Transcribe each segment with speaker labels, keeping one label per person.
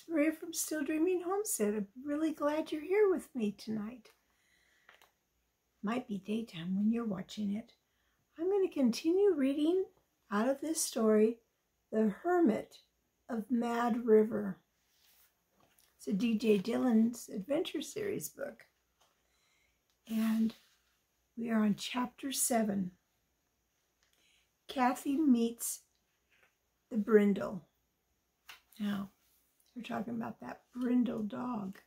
Speaker 1: Maria from Still Dreaming Homestead. I'm really glad you're here with me tonight. Might be daytime when you're watching it. I'm going to continue reading out of this story, The Hermit of Mad River. It's a D.J. Dillon's Adventure Series book. And we are on Chapter 7. Kathy meets the Brindle. Now, we're talking about that Brindle dog.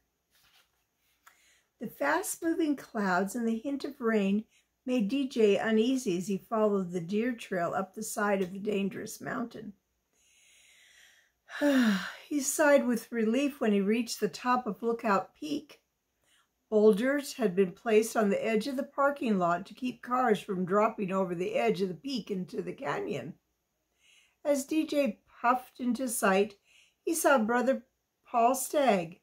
Speaker 1: The fast-moving clouds and the hint of rain made DJ uneasy as he followed the deer trail up the side of the dangerous mountain. He sighed with relief when he reached the top of Lookout Peak. Boulders had been placed on the edge of the parking lot to keep cars from dropping over the edge of the peak into the canyon. As DJ puffed into sight, he saw Brother Paul Stagg,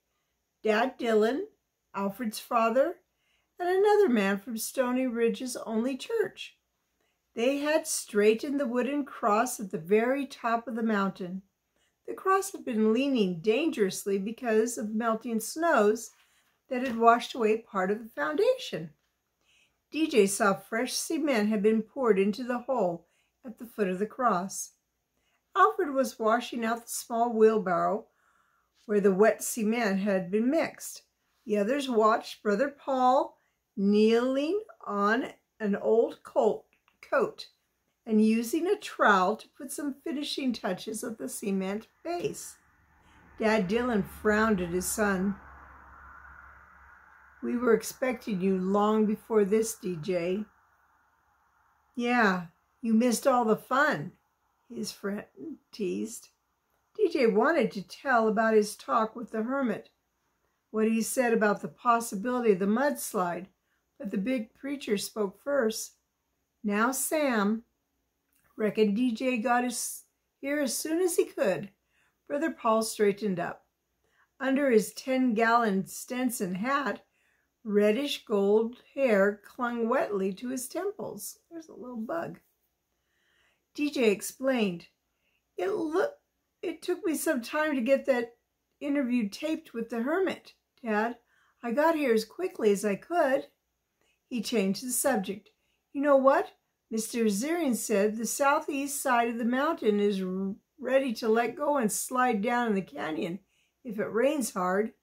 Speaker 1: Dad Dillon, Alfred's father, and another man from Stony Ridge's only church. They had straightened the wooden cross at the very top of the mountain. The cross had been leaning dangerously because of melting snows that had washed away part of the foundation. DJ saw fresh cement had been poured into the hole at the foot of the cross. Alfred was washing out the small wheelbarrow where the wet cement had been mixed. The others watched Brother Paul kneeling on an old coat and using a trowel to put some finishing touches of the cement base. Dad Dillon frowned at his son. "We were expecting you long before this, DJ." "Yeah, you missed all the fun," his friend teased. DJ wanted to tell about his talk with the hermit, what he said about the possibility of the mudslide, but the big preacher spoke first. "Now, Sam," reckoned DJ got here as soon as he could. Brother Paul straightened up. Under his 10-gallon Stetson hat, reddish gold hair clung wetly to his temples. There's a little bug. DJ explained, It took me some time to get that interview taped with the hermit, Dad. I got here as quickly as I could." He changed the subject. "You know what? Mr. Zerian said the southeast side of the mountain is ready to let go and slide down in the canyon if it rains hard."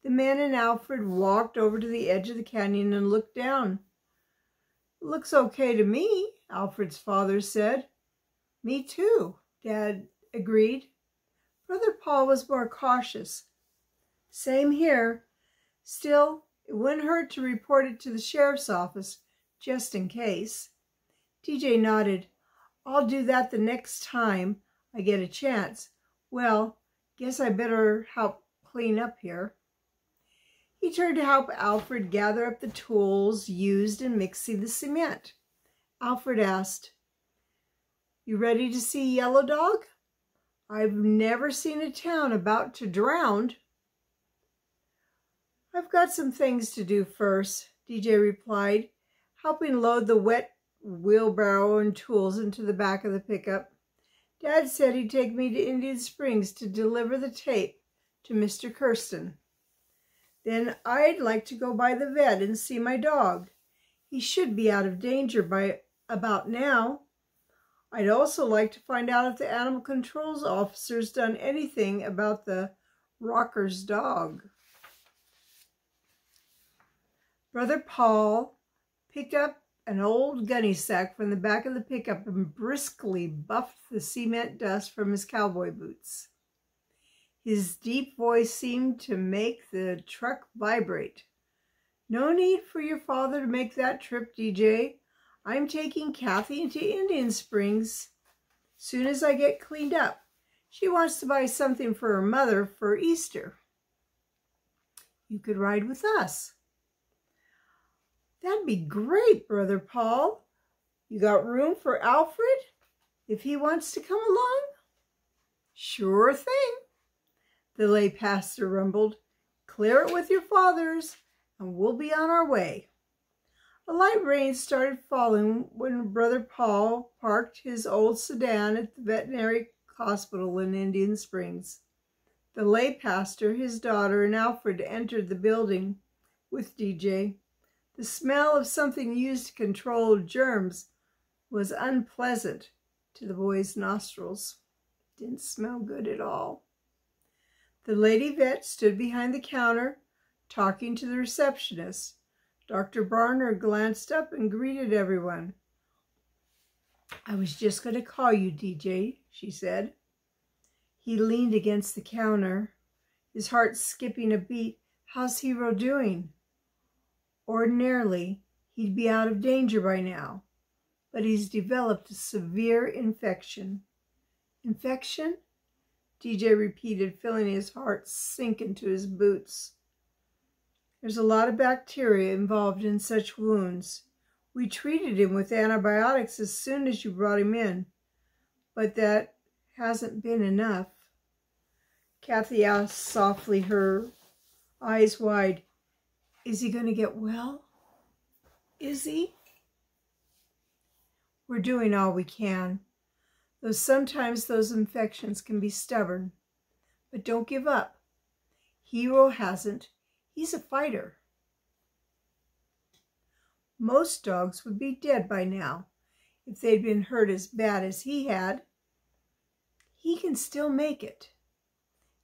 Speaker 1: The men and Alfred walked over to the edge of the canyon and looked down. "Looks okay to me," Alfred's father said. "Me too," Dad agreed. Brother Paul was more cautious. "Same here. Still, it wouldn't hurt to report it to the sheriff's office, just in case." DJ nodded. "I'll do that the next time I get a chance. Well, guess I better help clean up here." He turned to help Alfred gather up the tools used in mixing the cement. Alfred asked, "You ready to see Yellow Dog? I've never seen a town about to drown." "I've got some things to do first," DJ replied, helping load the wet wheelbarrow and tools into the back of the pickup. "Dad said he'd take me to Indian Springs to deliver the tape to Mr. Kirsten. Then I'd like to go by the vet and see my dog. He should be out of danger by about now. I'd also like to find out if the animal controls officer's done anything about the Rocker's dog." Brother Paul picked up an old gunny sack from the back of the pickup and briskly buffed the cement dust from his cowboy boots. His deep voice seemed to make the truck vibrate. "No need for your father to make that trip, DJ. I'm taking Kathy into Indian Springs soon as I get cleaned up. She wants to buy something for her mother for Easter. You could ride with us." "That'd be great, Brother Paul. You got room for Alfred if he wants to come along?" "Sure thing," the lay pastor rumbled. "Clear it with your fathers, and we'll be on our way." A light rain started falling when Brother Paul parked his old sedan at the veterinary hospital in Indian Springs. The lay pastor, his daughter, and Alfred entered the building with DJ. The smell of something used to control germs was unpleasant to the boy's nostrils. Didn't smell good at all. The lady vet stood behind the counter, talking to the receptionist. Dr. Barnard glanced up and greeted everyone. "I was just going to call you, DJ," she said. He leaned against the counter, his heart skipping a beat. "How's Hero doing?" Ordinarily, he'd be out of danger by now, but he's developed a severe infection. "Infection?" DJ repeated, feeling his heart sink into his boots. "There's a lot of bacteria involved in such wounds. We treated him with antibiotics as soon as you brought him in, but that hasn't been enough." Kathy asked softly, her eyes wide, "Is he going to get well? Is he?" "We're doing all we can, though sometimes those infections can be stubborn. But don't give up. Hero hasn't. He's a fighter." Most dogs would be dead by now if they'd been hurt as bad as he had. He can still make it.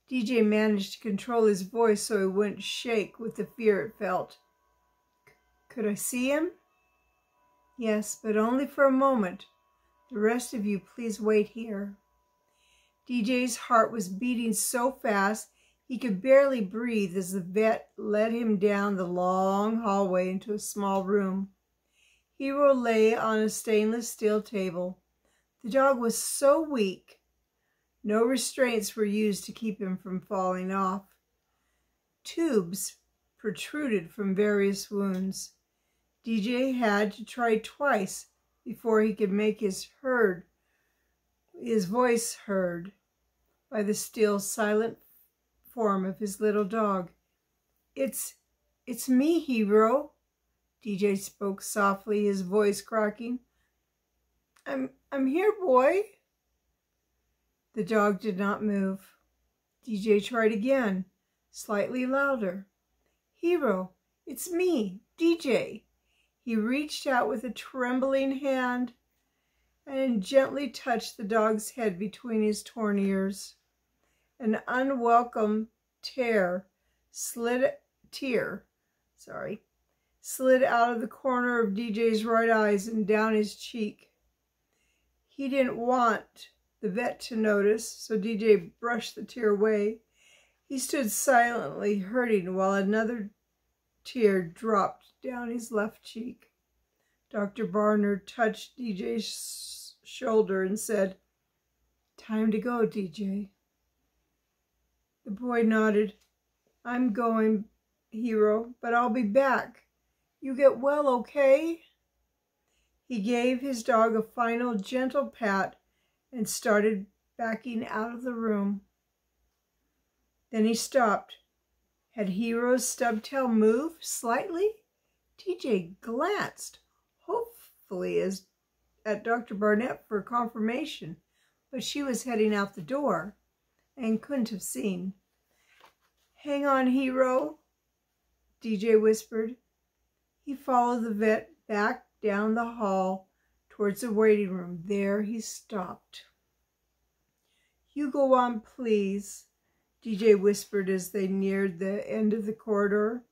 Speaker 1: DJ managed to control his voice so he wouldn't shake with the fear it felt. "Could I see him?" "Yes, but only for a moment. The rest of you, please wait here." DJ's heart was beating so fast he could barely breathe as the vet led him down the long hallway into a small room. Hero lay on a stainless steel table. The dog was so weak. No restraints were used to keep him from falling off. Tubes protruded from various wounds. DJ had to try twice before he could make his voice heard by the still, silent form of his little dog. It's me, Hero," DJ spoke softly, his voice cracking. I'm here, boy." The dog did not move. DJ tried again, slightly louder. "Hero, it's me, DJ." He reached out with a trembling hand and gently touched the dog's head between his torn ears. An unwelcome tear slid out of the corner of DJ's right eye and down his cheek. He didn't want the vet to notice, so DJ brushed the tear away. He stood silently hurting while another tear dropped down his left cheek. Dr. Barnard touched DJ's shoulder and said, "Time to go, DJ." The boy nodded. "I'm going, Hero, but I'll be back. You get well, okay?" He gave his dog a final gentle pat and started backing out of the room. Then he stopped. Had Hero's stubtail moved slightly? DJ glanced, hopefully at Dr. Barnett for confirmation, but she was heading out the door and couldn't have seen. "Hang on, Hero," DJ whispered. He followed the vet back down the hall towards the waiting room. There he stopped. "You go on, please," DJ whispered as they neared the end of the corridor.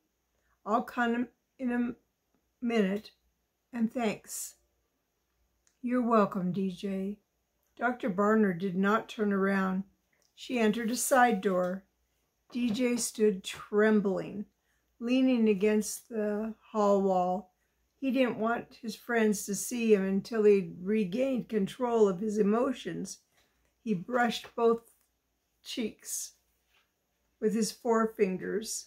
Speaker 1: "I'll come in a minute, and thanks." "You're welcome, DJ." Dr. Barnard did not turn around. She entered a side door. DJ stood trembling, leaning against the hall wall. He didn't want his friends to see him until he'd regained control of his emotions. He brushed both cheeks with his forefingers,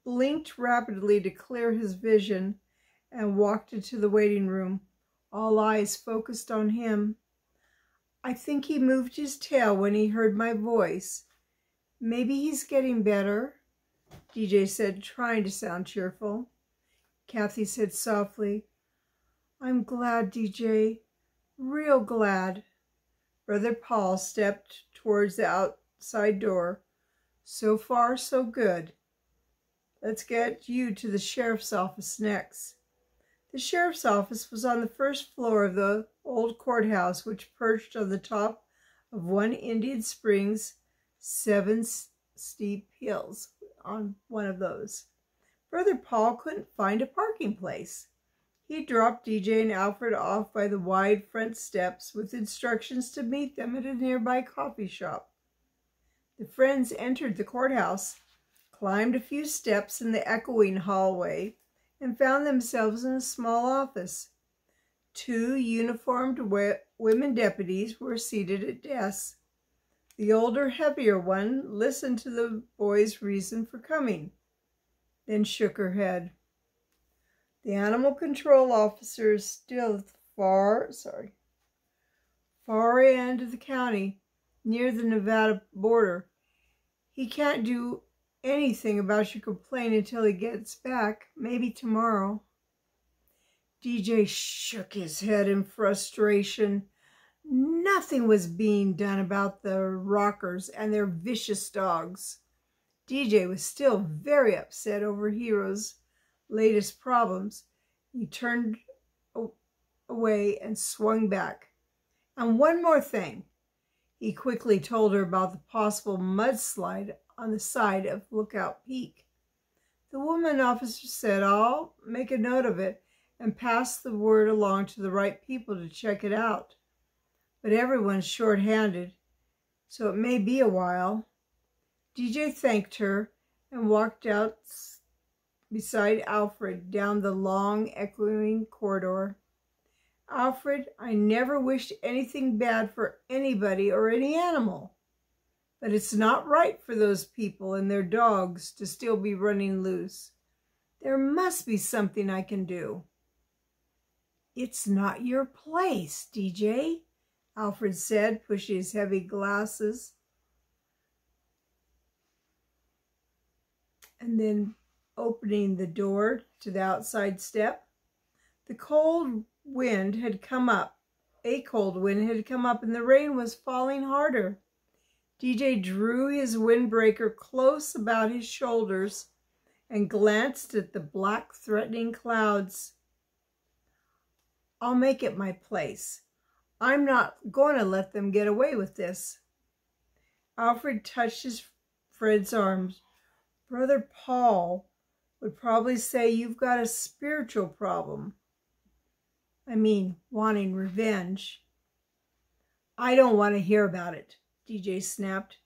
Speaker 1: blinked rapidly to clear his vision, and walked into the waiting room, all eyes focused on him. "I think he moved his tail when he heard my voice. Maybe he's getting better," DJ said, trying to sound cheerful. Kathy said softly, "I'm glad, DJ, real glad." Brother Paul stepped towards the outside door. So far, so good. Let's get you to the sheriff's office next. The sheriff's office was on the first floor of the old courthouse, which perched on the top of one Indian Springs 7 steep hills on one of those. Brother Paul couldn't find a parking place. He dropped DJ and Alfred off by the wide front steps with instructions to meet them at a nearby coffee shop. The friends entered the courthouse, climbed a few steps in the echoing hallway, and found themselves in a small office. 2 uniformed women deputies were seated at desks. The older, heavier one listened to the boys' reason for coming, then shook her head. The animal control officer is still at the far end of the county, near the Nevada border. He can't do anything about your complaint until he gets back, maybe tomorrow. DJ shook his head in frustration. Nothing was being done about the Rockers and their vicious dogs. DJ was still very upset over Hero's latest problems. He turned away and swung back. And one more thing. He quickly told her about the possible mudslide on the side of Lookout Peak. The woman officer said, "I'll make a note of it and pass the word along to the right people to check it out. But everyone's short-handed, so it may be a while." DJ thanked her and walked out beside Alfred down the long, echoing corridor. "Alfred, I never wished anything bad for anybody or any animal. But it's not right for those people and their dogs to still be running loose. There must be something I can do." "It's not your place, DJ," Alfred said, pushing his heavy glasses. And then opening the door to the outside step. A cold wind had come up and the rain was falling harder. DJ drew his windbreaker close about his shoulders and glanced at the black, threatening clouds. "I'll make it my place. I'm not going to let them get away with this." Alfred touched his friend's arms. "Brother Paul would probably say you've got a spiritual problem. I mean, wanting revenge." "I don't want to hear about it," DJ snapped.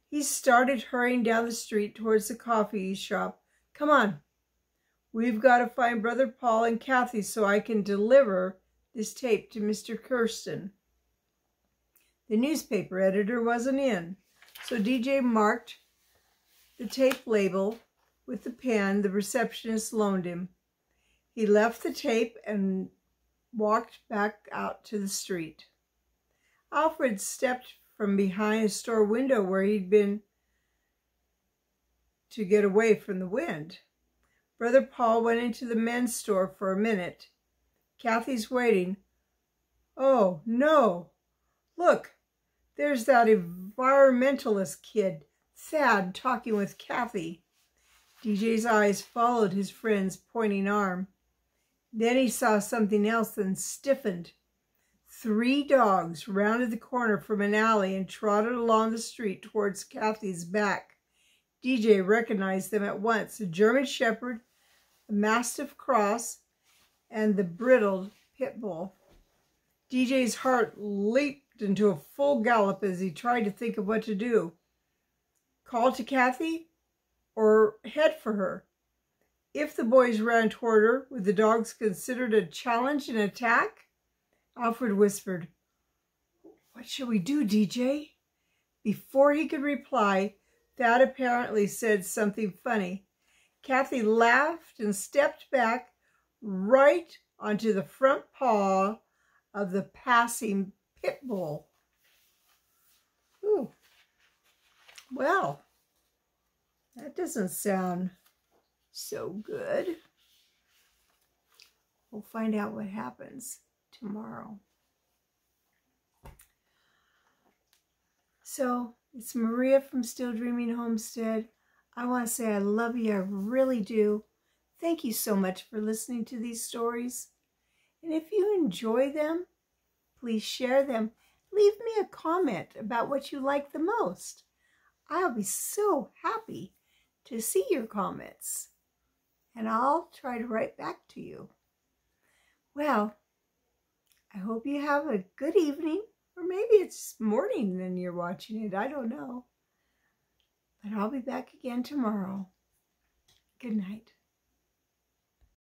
Speaker 1: He started hurrying down the street towards the coffee shop. "Come on. We've got to find Brother Paul and Kathy so I can deliver this tape to Mr. Kirsten." The newspaper editor wasn't in, so DJ marked the tape label with the pen the receptionist loaned him. He left the tape and walked back out to the street. Alfred stepped from behind a store window where he'd been to get away from the wind. Brother Paul went into the men's store for a minute. "Kathy's waiting." "Oh, no. Look, there's that environmentalist kid, Thad, talking with Kathy." DJ's eyes followed his friend's pointing arm. Then he saw something else and stiffened. 3 dogs rounded the corner from an alley and trotted along the street towards Kathy's back. DJ recognized them at once: a German Shepherd, a Mastiff Cross, and the Brindle pit bull. DJ's heart leaped into a full gallop as he tried to think of what to do. Call to Kathy or head for her? If the boys ran toward her, would the dogs consider it a challenge and attack? Alfred whispered, "What shall we do, DJ?" Before he could reply, Thad apparently said something funny. Kathy laughed and stepped back right onto the front paw of the passing pit bull. Ooh. Well, that doesn't sound so good. We'll find out what happens tomorrow. So It's Maria from Still Dreaming Homestead. I want to say I love you. I really do. Thank you so much for listening to these stories. And if you enjoy them, please share them. Leave me a comment about what you like the most. I'll be so happy to see your comments. And I'll try to write back to you. Well, I hope you have a good evening. Or maybe it's morning and you're watching it. I don't know. But I'll be back again tomorrow. Good night.